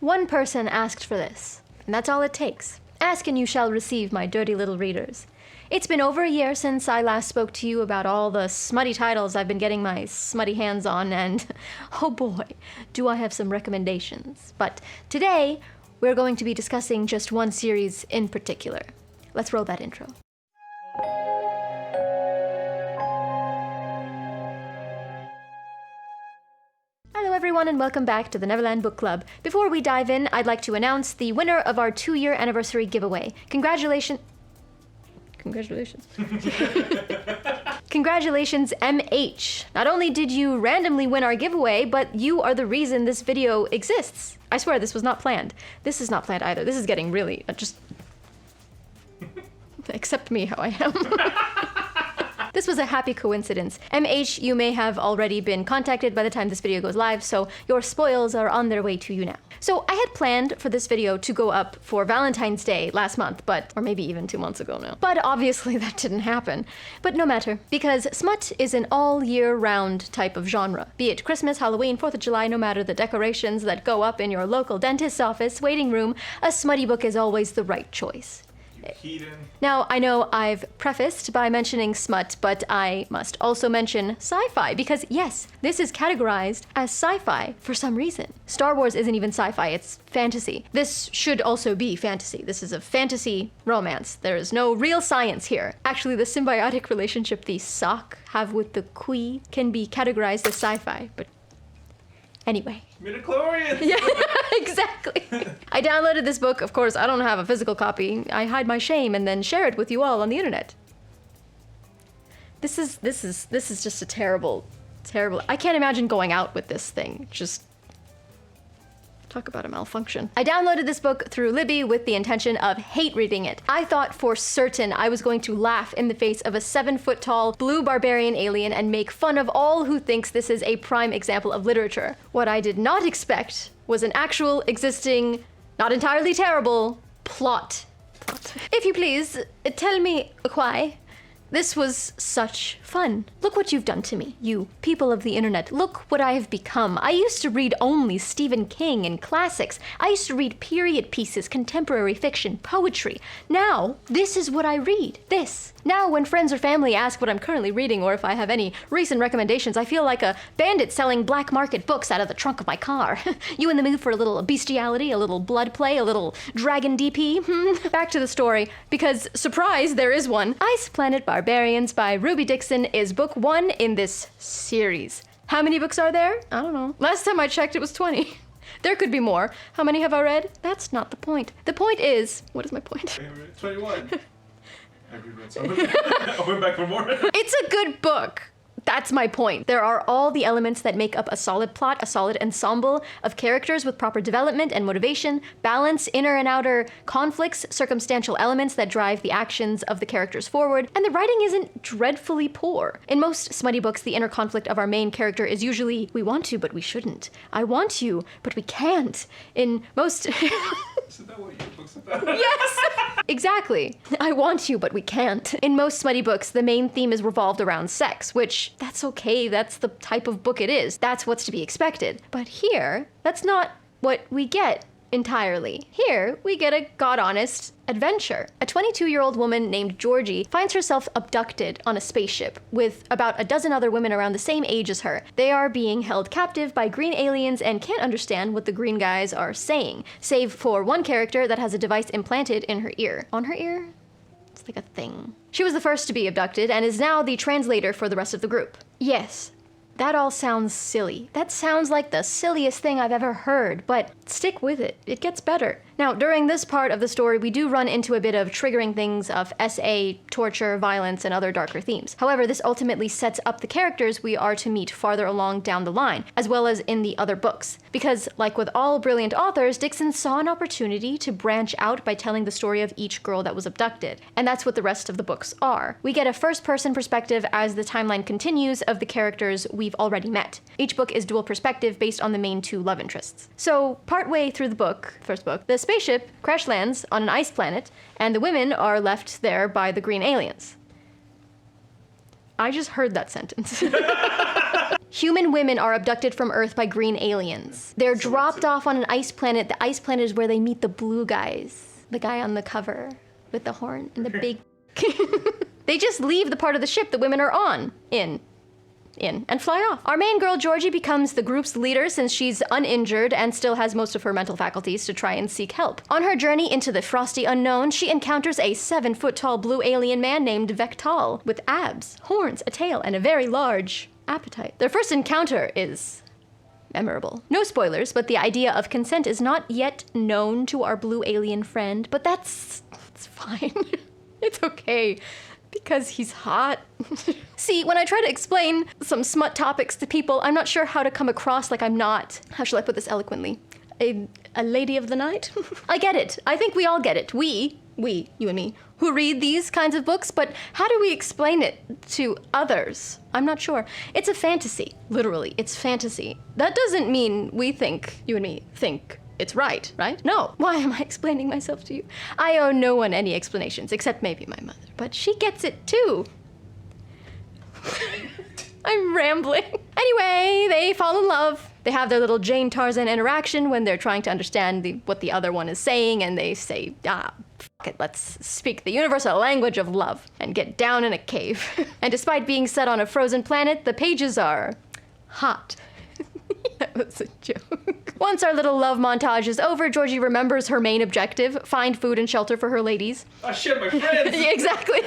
One person asked for this, and that's all it takes. Ask and you shall receive, my dirty little readers. It's been over a year since I last spoke to you about all the smutty titles I've been getting my smutty hands on, and oh boy, do I have some recommendations. But today, we're going to be discussing just one series in particular. Let's roll that intro. Hello everyone and welcome back to the Neverland Book Club. Before we dive in, I'd like to announce the winner of our 2-year anniversary giveaway. Congratulations, MH. Not only did you randomly win our giveaway, but you are the reason this video exists. I swear this was not planned. This is not planned either. This is getting really, just accept me how I am. This was a happy coincidence. MH, you may have already been contacted by the time this video goes live, so your spoils are on their way to you now. So I had planned for this video to go up for Valentine's Day last month, or maybe even 2 months ago now. But obviously that didn't happen. But no matter, because smut is an all-year-round type of genre. Be it Christmas, Halloween, 4th of July, no matter the decorations that go up in your local dentist's office, waiting room, a smutty book is always the right choice. Now, I know I've prefaced by mentioning smut, but I must also mention sci-fi, because yes, this is categorized as sci-fi for some reason. Star Wars isn't even sci-fi, it's fantasy. This should also be fantasy. This is a fantasy romance. There is no real science here. Actually, the symbiotic relationship the Sock have with the Kui can be categorized as sci-fi, but anyway. Midichlorians! Yeah, exactly. I downloaded this book. Of course, I don't have a physical copy. I hide my shame and then share it with you all on the internet. This is just a terrible. I can't imagine going out with this thing. Just talk about a malfunction. I downloaded this book through Libby with the intention of hate reading it. I thought for certain I was going to laugh in the face of a 7-foot-tall blue barbarian alien and make fun of all who thinks this is a prime example of literature. What I did not expect was an actual, existing, not entirely terrible plot. If you please, tell me why. This was such fun. Look what you've done to me, you people of the internet. Look what I have become. I used to read only Stephen King and classics. I used to read period pieces, contemporary fiction, poetry. Now, this is what I read. This. Now, when friends or family ask what I'm currently reading or if I have any recent recommendations, I feel like a bandit selling black market books out of the trunk of my car. You in the mood for a little bestiality, a little blood play, a little dragon DP? Back to the story, because surprise, there is one. Planet Barbarians by Ruby Dixon is book 1 in this series. How many books are there? I don't know. Last time I checked, it was 20. There could be more. How many have I read? That's not the point. The point is, what is my point? 21. Have you read some of it? I went back for more. It's a good book. That's my point. There are all the elements that make up a solid plot, a solid ensemble of characters with proper development and motivation, balance, inner and outer conflicts, circumstantial elements that drive the actions of the characters forward, and the writing isn't dreadfully poor. In most smutty books, the inner conflict of our main character is usually, we want to, but we shouldn't. I want you, but we can't. In most... Isn't that what your book's about? Yes! Exactly. I want you, but we can't. In most smutty books, the main theme is revolved around sex, which, that's okay, that's the type of book it is. That's what's to be expected. But here, that's not what we get entirely. Here, we get a god-honest adventure. A 22-year-old woman named Georgie finds herself abducted on a spaceship with about a dozen other women around the same age as her. They are being held captive by green aliens and can't understand what the green guys are saying, save for one character that has a device implanted in her ear. On her ear? It's like a thing. She was the first to be abducted and is now the translator for the rest of the group. Yes, that all sounds silly. That sounds like the silliest thing I've ever heard, but stick with it. It gets better. Now, during this part of the story, we do run into a bit of triggering things of SA, torture, violence, and other darker themes. However, this ultimately sets up the characters we are to meet farther along down the line, as well as in the other books. Because, like with all brilliant authors, Dixon saw an opportunity to branch out by telling the story of each girl that was abducted. And that's what the rest of the books are. We get a first-person perspective as the timeline continues of the characters we've already met. Each book is dual perspective based on the main 2 love interests. So, partway through the book, first book, the spaceship crash lands on an ice planet, and the women are left there by the green aliens. I just heard that sentence. Human women are abducted from Earth by green aliens. They're dropped off on an ice planet. The ice planet is where they meet the blue guys. The guy on the cover with the horn and the big... They just leave the part of the ship the women are on, in, and fly off. Our main girl, Georgie, becomes the group's leader since she's uninjured and still has most of her mental faculties to try and seek help. On her journey into the frosty unknown, she encounters a 7-foot-tall blue alien man named Vektal with abs, horns, a tail, and a very large appetite. Their first encounter is memorable. No spoilers, but the idea of consent is not yet known to our blue alien friend, but it's fine. It's okay. Because he's hot. See, when I try to explain some smut topics to people, I'm not sure how to come across like I'm not, how shall I put this eloquently, a lady of the night? I get it. I think we all get it. We, you and me, who read these kinds of books, but how do we explain it to others? I'm not sure. It's a fantasy. Literally, it's fantasy. That doesn't mean we think, you and me, think it's right? No. Why am I explaining myself to you? I owe no one any explanations, except maybe my mother. But she gets it too. I'm rambling. Anyway, they fall in love. They have their little Jane Tarzan interaction when they're trying to understand what the other one is saying, and they say, fuck it, let's speak the universal language of love and get down in a cave. And despite being set on a frozen planet, the pages are hot. That was a joke. Once our little love montage is over, Georgie remembers her main objective, find food and shelter for her ladies. Oh shit, my friends! Yeah, exactly.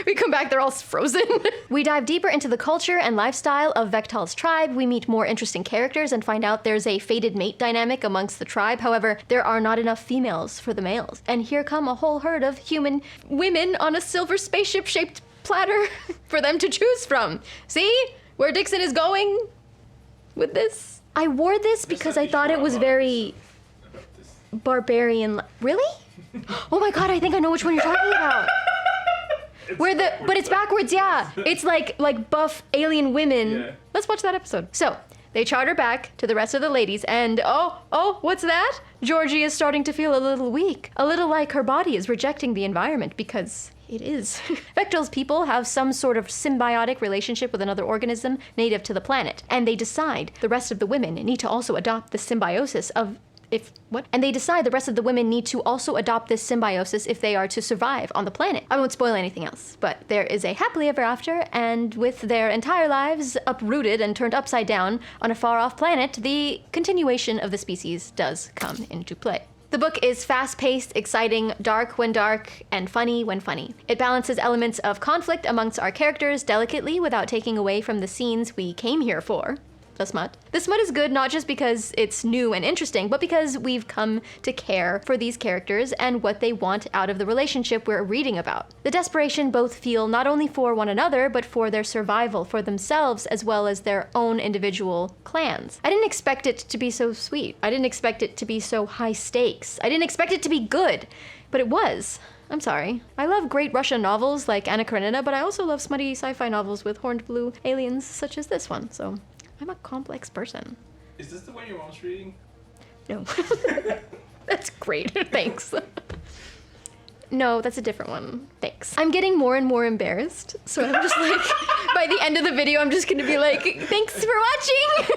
We come back, they're all frozen. We dive deeper into the culture and lifestyle of Vektal's tribe. We meet more interesting characters and find out there's a fated mate dynamic amongst the tribe. However, there are not enough females for the males. And here come a whole herd of human women on a silver spaceship-shaped platter for them to choose from. See where Dixon is going with this? I wore this because I thought it was very barbarian. Really? Oh my god, I think I know which one you're talking about. But it's backwards, yeah. It's like buff alien women. Yeah. Let's watch that episode. So, they charter back to the rest of the ladies and oh, what's that? Georgie is starting to feel a little weak. A little like her body is rejecting the environment because it is. Vektal's people have some sort of symbiotic relationship with another organism native to the planet, and they decide the rest of the women need to also adopt the symbiosis if they are to survive on the planet. I won't spoil anything else, but there is a happily ever after, and with their entire lives uprooted and turned upside down on a far-off planet, the continuation of the species does come into play. The book is fast-paced, exciting, dark when dark, and funny when funny. It balances elements of conflict amongst our characters delicately without taking away from the scenes we came here for. The smut. The smut is good not just because it's new and interesting, but because we've come to care for these characters and what they want out of the relationship we're reading about. The desperation both feel not only for one another, but for their survival, for themselves, as well as their own individual clans. I didn't expect it to be so sweet. I didn't expect it to be so high stakes. I didn't expect it to be good, but it was. I'm sorry. I love great Russian novels like Anna Karenina, but I also love smutty sci-fi novels with horned blue aliens such as this one, so I'm a complex person. Is this the one your mom's reading? No. That's great. Thanks. No, that's a different one. Thanks. I'm getting more and more embarrassed, so I'm just like, by the end of the video, I'm just gonna be like, thanks for watching!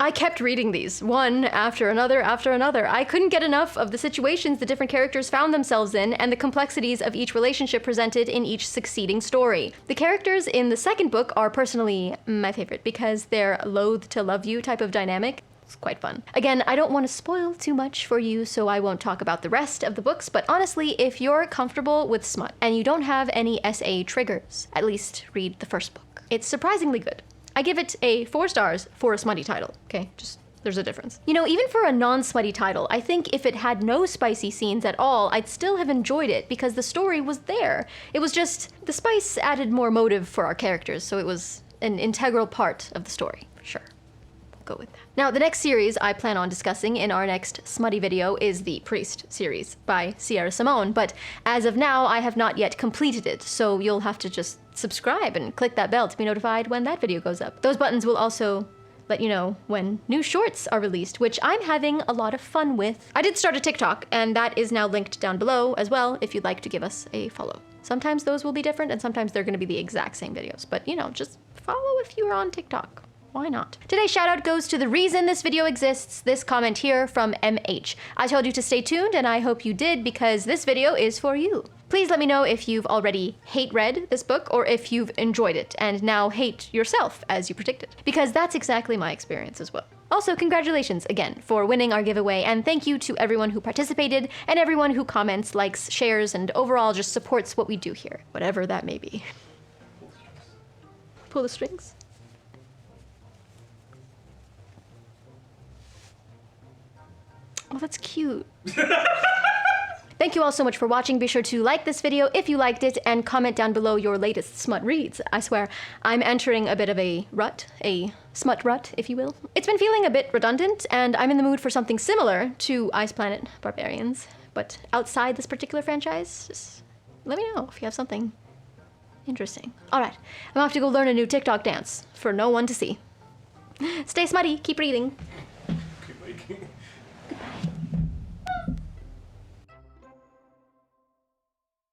I kept reading these, one after another after another. I couldn't get enough of the situations the different characters found themselves in and the complexities of each relationship presented in each succeeding story. The characters in the second book are personally my favorite because they're loath to love you type of dynamic. It's quite fun. Again, I don't want to spoil too much for you, so I won't talk about the rest of the books, but honestly, if you're comfortable with smut and you don't have any SA triggers, at least read the first book. It's surprisingly good. I give it a 4 stars for a smutty title, okay? Just, there's a difference. You know, even for a non-smutty title, I think if it had no spicy scenes at all, I'd still have enjoyed it because the story was there. It was just, the spice added more motive for our characters, so it was an integral part of the story, for sure. Go with that. Now, the next series I plan on discussing in our next smutty video is the Priest series by Sierra Simone, but as of now, I have not yet completed it, so you'll have to just subscribe and click that bell to be notified when that video goes up. Those buttons will also let you know when new shorts are released, which I'm having a lot of fun with. I did start a TikTok, and that is now linked down below as well if you'd like to give us a follow. Sometimes those will be different, and sometimes they're gonna be the exact same videos, but you know, just follow if you're on TikTok. Why not? Today's shout out goes to the reason this video exists, this comment here from MH. I told you to stay tuned, and I hope you did, because this video is for you. Please let me know if you've already hate-read this book, or if you've enjoyed it and now hate yourself as you predicted, because that's exactly my experience as well. Also, congratulations again for winning our giveaway, and thank you to everyone who participated and everyone who comments, likes, shares, and overall just supports what we do here, whatever that may be. Pull the strings. Oh, that's cute. Thank you all so much for watching. Be sure to like this video if you liked it and comment down below your latest smut reads. I swear, I'm entering a bit of a rut, a smut rut, if you will. It's been feeling a bit redundant, and I'm in the mood for something similar to Planet Barbarians, but outside this particular franchise. Just let me know if you have something interesting. All right, I'm off to go learn a new TikTok dance for no one to see. Stay smutty, keep reading.